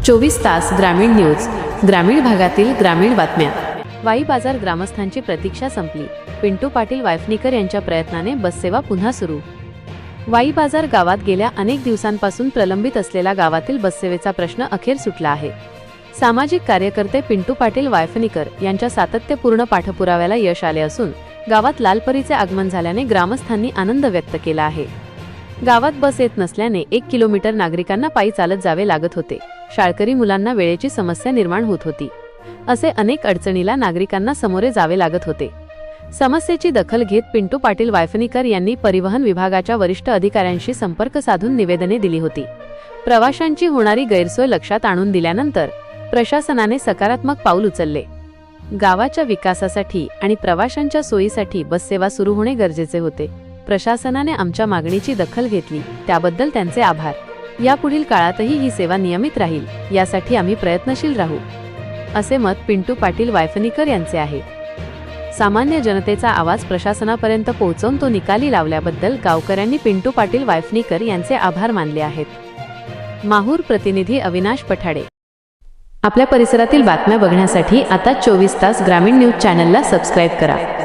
24 तास ग्रामीण न्यूज, ग्रामीण भागातील ग्रामीण बातम्या। वाई बाजार ग्रामस्थांची प्रतीक्षा संपली। पिंटू पाटील वायफणीकर यांच्या प्रयत्नाने बससेवा पुन्हा सुरू। वाई बाजार गावात गेल्या अनेक दिवसांपासून प्रलंबित असलेला गावातील बससेवेचा प्रश्न अखेर सुटला आहे। सामाजिक कार्यकर्ते पिंटू पाटील वायफणीकर यांच्या सातत्यपूर्ण पाठपुराव्याला यश आले असून गावात लालपरीचे आगमन झाल्याने ग्रामस्थांनी आनंद व्यक्त केला आहे। गावात बस येत नसल्याने 1 किलोमीटर नागरिकांना पायी चालत जावे लागत होते। शाळकरी मुलांना वेळेची समस्या निर्माण होत होती। असे अनेक अडचणीला नागरिकांना सामोरे जावे लागत होते। समस्येची दखल घेत पिंटू पाटील वायफणीकर यांनी परिवहन विभागाच्या वरिष्ठ अधिकाऱ्यांशी संपर्क साधून निवेदने दिली होती। प्रवाशांची होणारी गैरसोय लक्षात आणून दिल्यानंतर प्रशासनाने सकारात्मक पाऊल उचलले। गावाच्या विकासासाठी आणि प्रवाशांच्या सोयीसाठी बससेवा सुरू होणे गरजेचे होते। प्रशासनाने आमच्या मागणीची दखल घेतली, त्याबद्दल त्यांचे आभार। यापुढील काळातही ही सेवा नियमित राहील, यासाठी आम्ही प्रयत्नशील राहू, असे मत पिंटू पाटील वायफणीकर यांचे आहे। सामान्य जनतेचा आवाज प्रशासनापर्यंत पोहोचवून तो निकाली लावल्याबद्दल गावकऱ्यांनी पिंटू पाटील वायफणीकर यांचे आभार मानले आहेत। माहूर प्रतिनिधी अविनाश पठाडे। आपल्या परिसरातील बातम्या बघण्यासाठी आता 24 तास ग्रामीण न्यूज चॅनलला सबस्क्राइब करा।